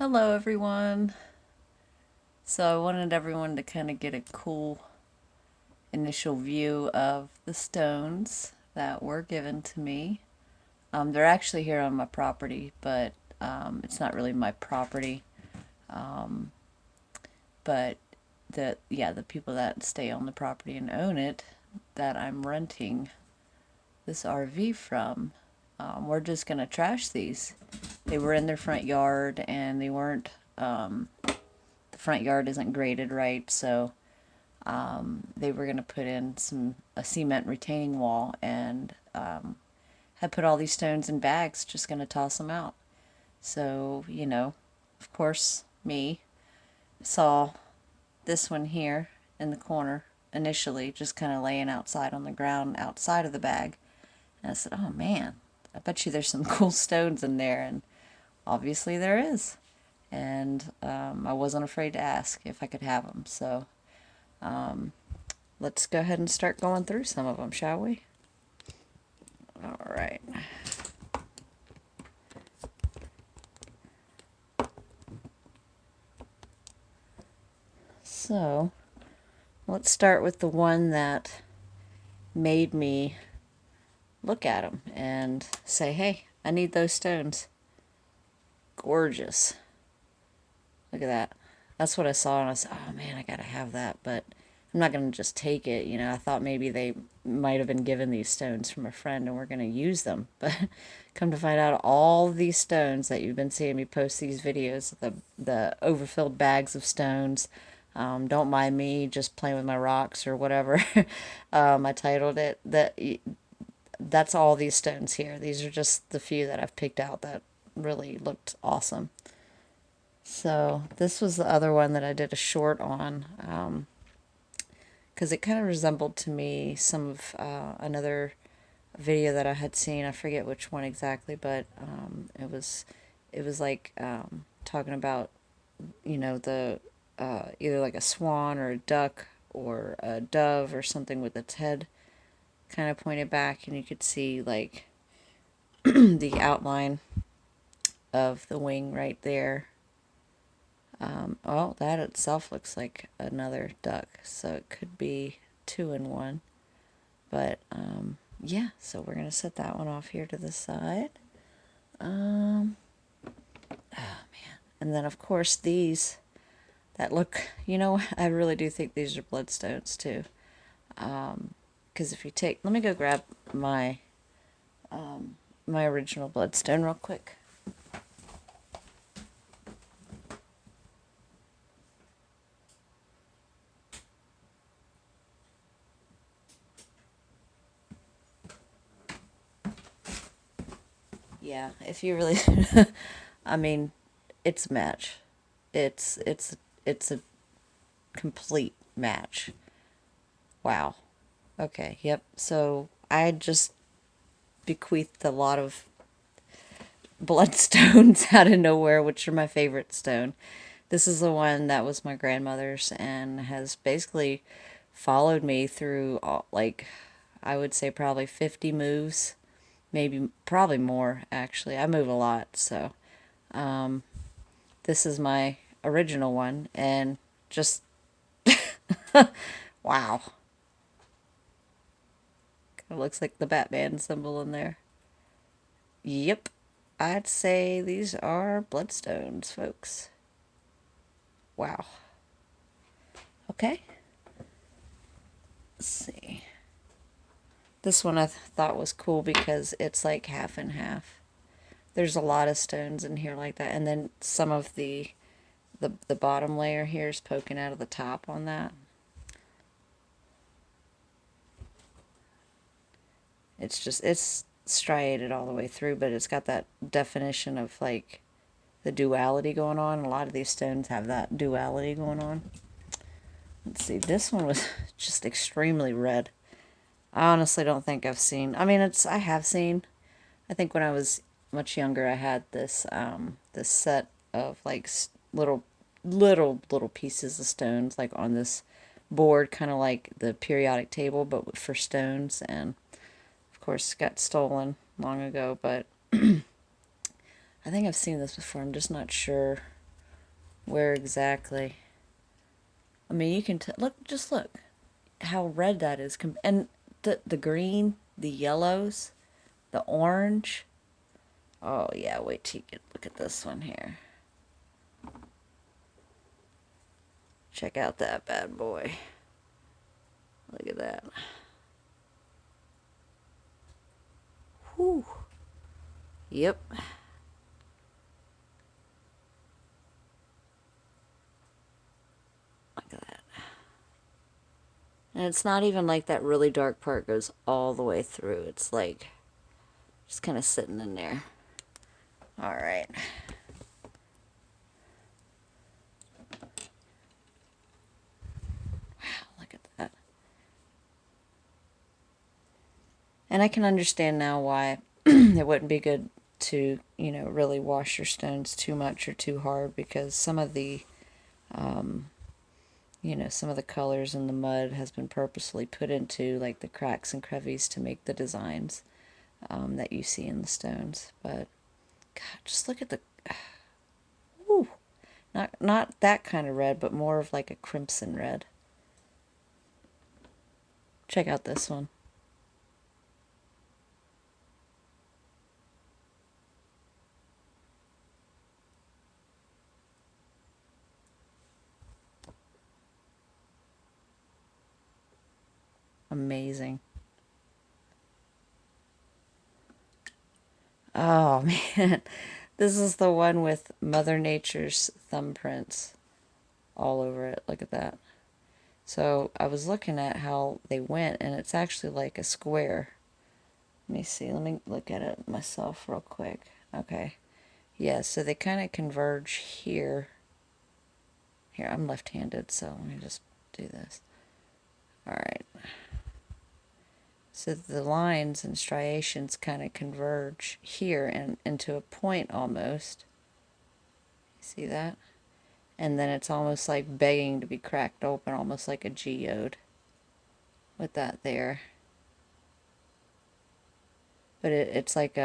Hello everyone. So I wanted everyone to kind of get a cool initial view of the stones that were given to me. They're actually here on my property, but it's not really my property. Um, but the people that stay on the property and own it, that I'm renting this RV from, we're just gonna trash these. They were in their front yard and they weren't. The front yard isn't graded right, so they were going to put in a cement retaining wall and had put all these stones in bags, just going to toss them out. So, of course, me saw this one here in the corner initially, just kind of laying outside on the ground outside of the bag. And I said, oh man, I bet you there's some cool stones in there. And obviously there is. And I wasn't afraid to ask if I could have them. So let's go ahead and start going through some of them, shall we? All right. So let's start with the one that made me look at them and say, hey, I need those stones. Gorgeous. Look at that. That's what I saw and I said, oh man, I gotta have that. But I'm not going to just take it. I thought maybe they might have been given these stones from a friend and we're going to use them. But come to find out, all these stones that you've been seeing me post these videos, the overfilled bags of stones, don't mind me just playing with my rocks or whatever. I titled it. That's all these stones here. These are just the few that I've picked out that really looked awesome. So this was the other one that I did a short on. Because it kind of resembled to me some of another video that I had seen. I forget which one exactly, but it was like talking about the either like a swan or a duck or a dove or something with its head kind of pointed back, and you could see like the outline of the wing right there. Oh, that itself looks like another duck, so it could be two in one. But yeah, so we're going to set that one off here to the side. Oh man. And then of course these that look, I really do think these are bloodstones too. Because if you take, let me go grab my original bloodstone real quick. Yeah, if you really, I mean, it's a match. It's a complete match. Wow. Okay, yep. So I just bequeathed a lot of bloodstones out of nowhere, which are my favorite stone. This is the one that was my grandmother's and has basically followed me through all, like, I would say probably 50 moves, maybe probably more actually. I move a lot, so this is my original one and just wow. Kind of looks like the Batman symbol in there. Yep. I'd say these are bloodstones, folks. Wow. Okay. Let's see. This one I thought was cool because it's like half and half. There's a lot of stones in here like that, and then some of the bottom layer here is poking out of the top on that. It's striated all the way through, but it's got that definition of like the duality going on. A lot of these stones have that duality going on. Let's see, this one was just extremely red. I honestly don't think I've seen, I mean, I have seen, I think when I was much younger, I had this set of like little pieces of stones, like on this board, kind of like the periodic table, but for stones, and of course got stolen long ago, but I think I've seen this before. I'm just not sure where exactly. I mean, you can look, just look how red that is, and the green, the yellows, the orange. Oh yeah, wait till you get look at this one here. Check out that bad boy. Look at that. Whew. Yep. Look at that. And it's not even like that really dark part goes all the way through. It's like just kind of sitting in there. All right. Wow, look at that. And I can understand now why it wouldn't be good to, really wash your stones too much or too hard, because some of the, some of the colors in the mud has been purposely put into like the cracks and crevices to make the designs that you see in the stones. But God, just look at the, whew, not that kind of red, but more of like a crimson red. Check out this one. Amazing. Oh man, this is the one with Mother Nature's thumbprints all over it. Look at that. So I was looking at how they went, and it's actually like a square. Let me see. Let me look at it myself real quick. Okay. Yeah, so they kind of converge here. Here, I'm left-handed, so let me just do this. All right. So the lines and striations kind of converge here and into a point almost. See that? And then it's almost like begging to be cracked open, almost like a geode with that there. But it's like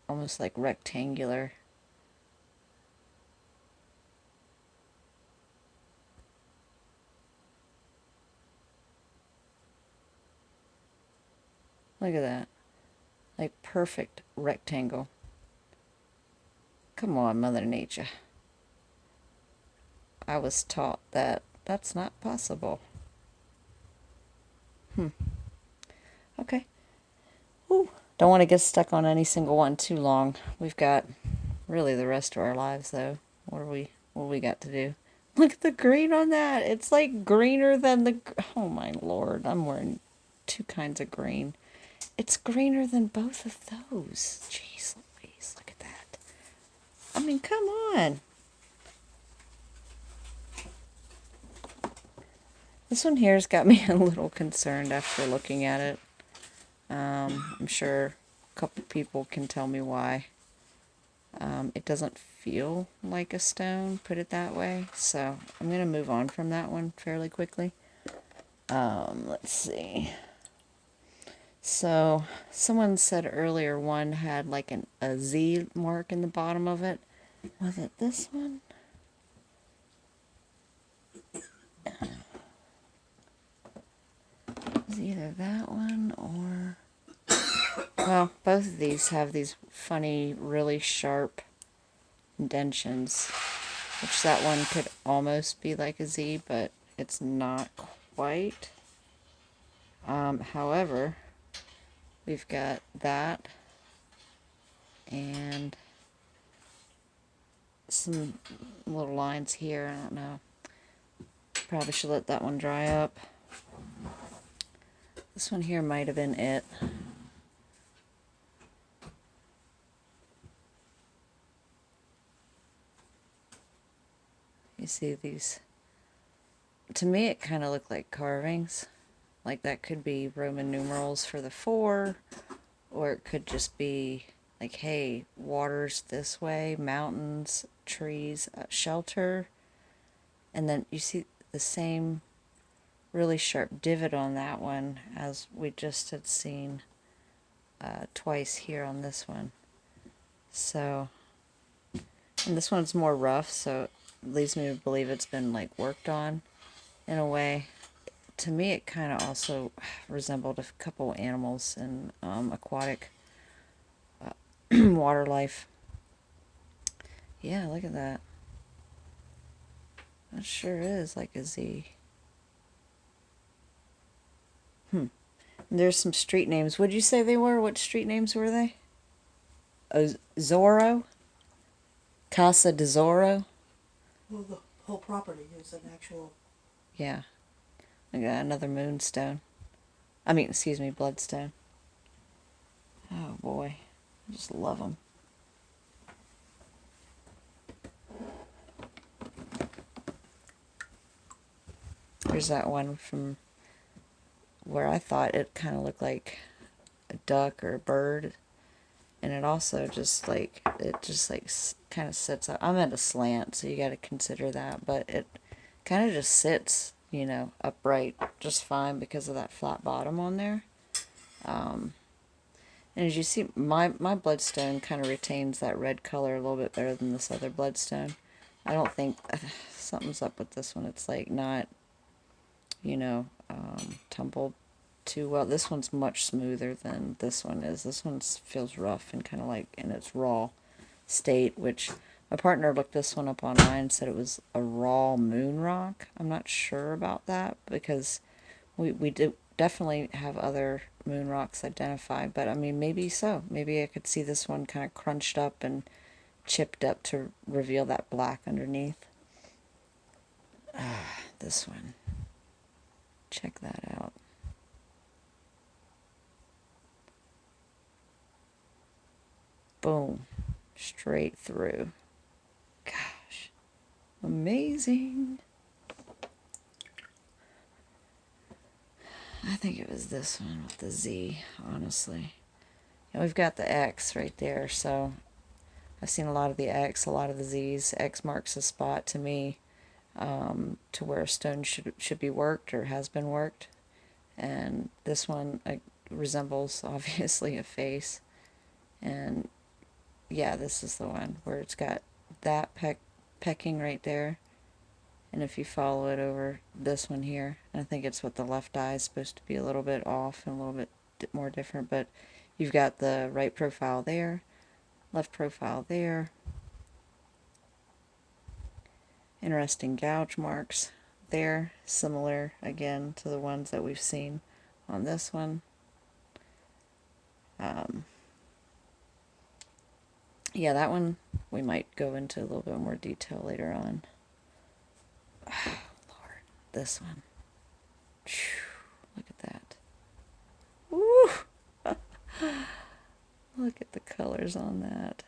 almost like rectangular. Look at that. Like perfect rectangle. Come on, Mother Nature. I was taught that that's not possible. Okay. Ooh. Don't want to get stuck on any single one too long. We've got really the rest of our lives though. What we got to do? Look at the green on that. It's like greener than the, oh my Lord. I'm wearing two kinds of green. It's greener than both of those. Jeez Louise, look at that. I mean, come on. This one here's got me a little concerned after looking at it. I'm sure a couple people can tell me why. It doesn't feel like a stone, put it that way. So I'm going to move on from that one fairly quickly. Let's see. So someone said earlier one had like a Z mark in the bottom of it. Was it this one? It's either that one or... Well, both of these have these funny, really sharp indentions, which that one could almost be like a Z, but it's not quite. However, we've got that and some little lines here. I don't know. Probably should let that one dry up. This one here might have been it. You see these? To me, it kind of looked like carvings. Like that could be Roman numerals for the 4, or it could just be like, hey, water's this way, mountains, trees, shelter. And then you see the same really sharp divot on that one as we just had seen twice here on this one. So, and this one's more rough, so leads me to believe it's been like worked on in a way. To me, it kind of also resembled a couple animals in aquatic water life. Yeah, look at that. That sure is like a Z. There's some street names. What'd you say they were? What street names were they? Oh, Zorro? Casa de Zorro? Well, the whole property is an actual. Yeah. I got another moonstone. I mean, excuse me, bloodstone. Oh boy. I just love them. There's that one from where I thought it kind of looked like a duck or a bird. And it also just like, kind of sits up. I'm at a slant, so you got to consider that. But it kind of just sits, upright just fine because of that flat bottom on there. And as you see, my bloodstone kind of retains that red color a little bit better than this other bloodstone. I don't think something's up with this one. It's like not, tumbled too well. This one's much smoother than this one is. This one feels rough and kind of like in its raw state, which my partner looked this one up online and said it was a raw moon rock. I'm not sure about that because we do definitely have other moon rocks identified, but I mean, maybe so. Maybe I could see this one kind of crunched up and chipped up to reveal that black underneath. This one. Check that out. Boom. Straight through. Gosh. Amazing. I think it was this one with the Z, honestly. And we've got the X right there, so I've seen a lot of the X, a lot of the Z's. X marks a spot to me to where a stone should be worked or has been worked. And this one resembles, obviously, a face. And yeah, this is the one where it's got that pecking right there. And if you follow it over this one here, I think it's what the left eye is supposed to be a little bit off and a little bit more different, but you've got the right profile there, left profile there. Interesting gouge marks there, similar again to the ones that we've seen on this one. Yeah, that one we might go into a little bit more detail later on. Oh, Lord, this one. Look at that. Woo! Look at the colors on that.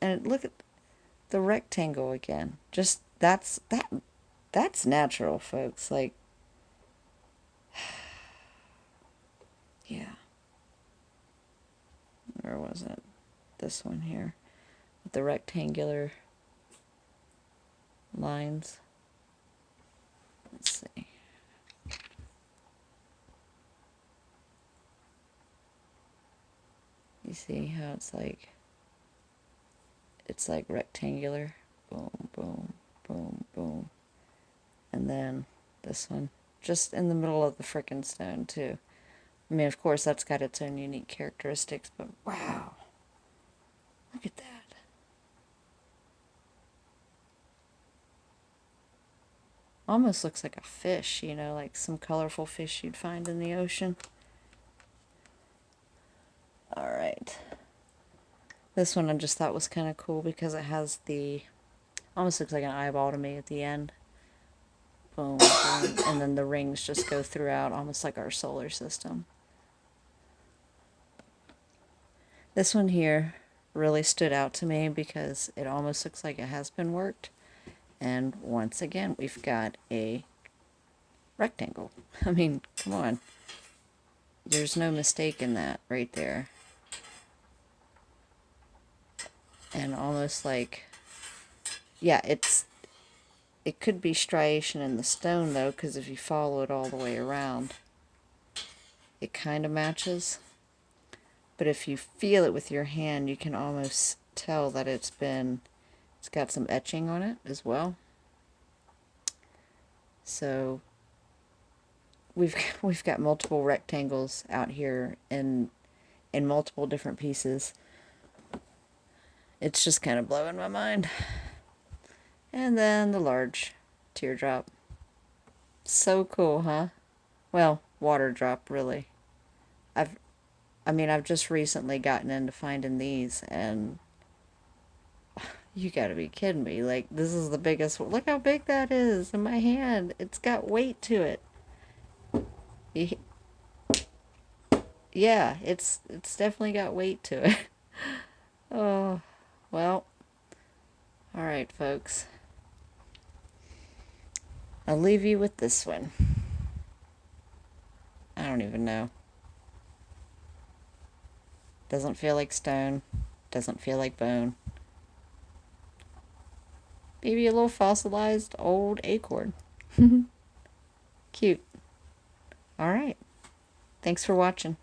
And look at the rectangle again. Just that's natural, folks. Like, yeah. Where was it? This one here with the rectangular lines. Let's see. You see how it's like rectangular. Boom, boom, boom, boom. And then this one just in the middle of the frickin' stone too. I mean, of course, that's got its own unique characteristics, but wow. Look at that. Almost looks like a fish, like some colorful fish you'd find in the ocean. Alright. This one I just thought was kind of cool because it has almost looks like an eyeball to me at the end. Boom, boom. And then the rings just go throughout, almost like our solar system. This one here really stood out to me because it almost looks like it has been worked. And once again, we've got a rectangle. I mean, come on. There's no mistake in that right there. And almost like, yeah, it could be striation in the stone though, because if you follow it all the way around, it kind of matches. But if you feel it with your hand, you can almost tell that it's got some etching on it as well. So we've got multiple rectangles out here in multiple different pieces. It's just kind of blowing my mind. And then the large teardrop. So cool, huh? Well, water drop, really. I've I've just recently gotten into finding these, and you gotta be kidding me. Like, this is the biggest. Look how big that is in my hand. It's got weight to it. Yeah, it's definitely got weight to it. Oh, well, all right, folks. I'll leave you with this one. I don't even know. Doesn't feel like stone. Doesn't feel like bone. Maybe a little fossilized old acorn. Cute. All right. Thanks for watching.